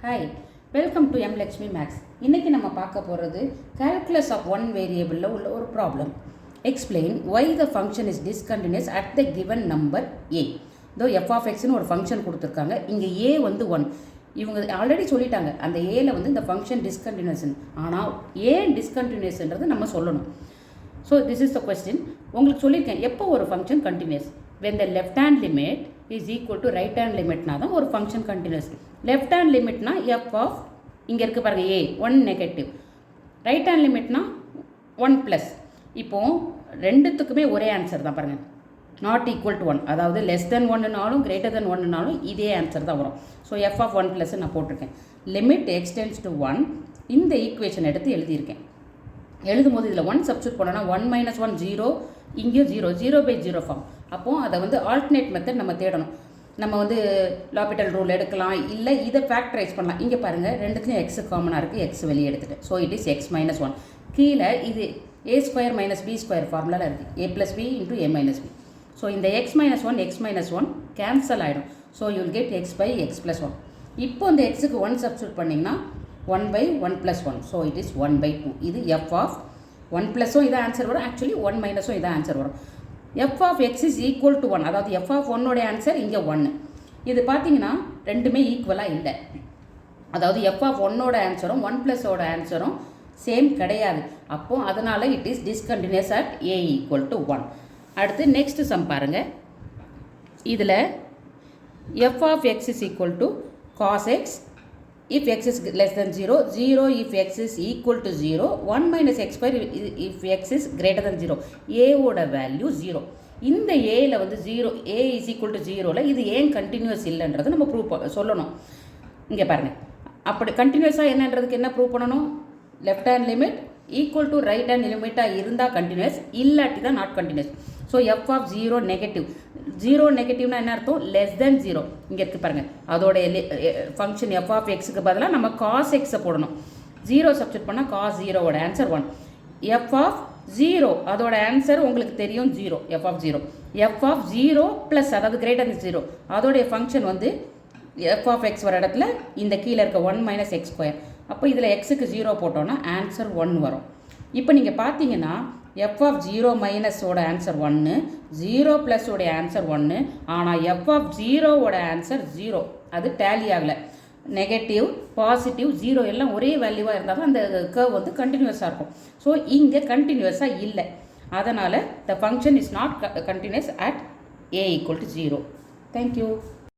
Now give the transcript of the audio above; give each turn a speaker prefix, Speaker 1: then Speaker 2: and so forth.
Speaker 1: Hi, welcome to எம் Lakshmi makes. இன்றைக்கி நம்ம பார்க்க போகிறது calculus ஆஃப் ஒன் வேரியபிளில் உள்ள ஒரு problem. Explain Y the function is discontinuous at the given number ஏ. இதோ எஃப் ஆஃப் எக்ஸ்னு ஒரு ஃபங்க்ஷன் கொடுத்துருக்காங்க. இங்கே ஏ வந்து 1. இவங்க ஆல்ரெடி சொல்லிட்டாங்க அந்த ஏல வந்து இந்த ஃபங்க்ஷன் டிஸ்கண்டினியூஷன். ஆனால் ஏன் டிஸ்கண்டினியூஸ்ன்றது நம்ம சொல்லணும். So this is the question. உங்களுக்கு சொல்லியிருக்கேன் எப்போ ஒரு function continuous. when the left hand limit is equal to right hand limitனா தான் ஒரு ஃபங்க்ஷன் கண்டினியூஸ். லெஃப்ட் ஹேண்ட் லிமிட்னா எஃப் ஆஃப் இங்கே இருக்குது பாருங்கள் ஏ 1 நெகட்டிவ். ரைட் ஹேண்ட் லிமிட்னா 1 ப்ளஸ். இப்போது ரெண்டுத்துக்குமே ஒரே ஆன்சர் தான் பாருங்கள், நாட் ஈக்குவல் டு 1. அதாவது லெஸ் தென் 1னாலும் கிரேட்டர் தென் 1னாலும் இதே ஆன்சர் தான் வரும். ஸோ எஃப் ஆஃப் 1 ப்ளஸ் நான் போட்டிருக்கேன். Limit extends to 1. இந்த ஈக்குவேஷன் எடுத்து எழுதியிருக்கேன். எழுதும் போது இதில் 1 சப்ஸ்டியூட் பண்ணோன்னா 1 - 1 0, இங்கேயும் 0/0 ஃபார்ம். அப்போது அதை வந்து ஆல்டர்னேட் மெத்தட் நம்ம தேடணும். நம்ம வந்து லாபிட்டல் ரூல் எடுக்கலாம், இல்லை இதை ஃபேக்டரைஸ் பண்ணலாம். இங்கே பாருங்கள் ரெண்டுத்துலையும் எக்ஸ் காமனாக இருக்குது, எக்ஸ் வெளியே எடுத்துகிட்டு. So it is x - 1. கீழே இது a² - b² ஃபார்முலாவில் இருக்குது, a+b × a - b. ஸோ இந்த x - 1 கேன்சல் ஆகிடும். So you will get x/x + 1. இப்போ இந்த எக்ஸுக்கு 1 சப்ஸ்டியூட் பண்ணிங்கன்னா 1/1 + 1. So it is 1/2. இது எஃப் ஆஃப் 1 ப்ளஸும் இதான் ஆன்சர் வரும். ஆக்சுவலி 1 மைனஸும் இதான் ஆன்சர் வரும். F of X is equal to 1. அதாவது எஃப் ஆஃப் 1 ஆன்சர் இங்கே 1. இது பார்த்தீங்கன்னா ரெண்டுமே ஈக்குவலாக இல்லை. அதாவது எஃப் ஆஃப் 1 ஆன்சரும் 1 ப்ளஸோட ஆன்சரும் சேம் கிடையாது. அப்போது அதனால் it is discontinuous at A equal to 1. அடுத்து நெக்ஸ்ட் சம் பாருங்கள். இதில் F of X is equal to cos X if x is less than 0, 0 if x is equal to 0, 1 - x² if x is greater than 0. a ஓட value 0. இந்த ஏல வந்து 0, a is equal to 0ல இது ஏன் continuous இல்லைன்றது நம்ம prove சொல்லணும். இங்கே பாருங்கள், அப்படி கண்டினியூஸாக என்னன்றதுக்கு என்ன ப்ரூவ் பண்ணணும்? Left hand limit equal to right hand லிமிட்டாக இருந்தால் கண்டினியூஸ், இல்லாட்டி தான் not continuous. So F of 0 negative. 0 நெகட்டிவ்னா என்ன அர்த்தம்? Less than 0. இங்கே இருக்குது பாருங்கள், அதோட ஃபங்க்ஷன் எஃப் ஆஃப் எக்ஸுக்கு பதிலாக நம்ம காஸ் எக்ஸை போடணும். 0 சப்ஸ்டியூட் பண்ணால் காஸ் 0வோட ஆன்சர் 1. எஃப் ஆஃப் 0 அதோட ஆன்சர் உங்களுக்கு தெரியும் 0. F of 0. F of 0 plus அதாவது கிரேட்டர் தென் 0 அதோடைய ஃபங்க்ஷன் வந்து எஃப் ஆஃப் எக்ஸ் வர இடத்துல இந்த கீழே இருக்க 1 - x². அப்போ இதில் எக்ஸுக்கு 0 போட்டோன்னா ஆன்சர் 1 வரும். இப்போ நீங்கள் பார்த்தீங்கன்னா எஃப் ஆஃப் 0 - ஆன்சர் 1, 0 + ஆன்சர் 1. ஆனால் எஃப் ஆஃப் 0வோட ஆன்சர் 0. அது டேலி ஆகலை. நெகட்டிவ், பாசிட்டிவ், 0 எல்லாம் ஒரே வேல்யூவாக இருந்தால் தான் அந்த கர்வ் வந்து கண்டினியூஸாக இருக்கும். ஸோ இங்கே கண்டினியூஸாக இல்லை. அதனால் the function is not continuous at a = 0. Thank you.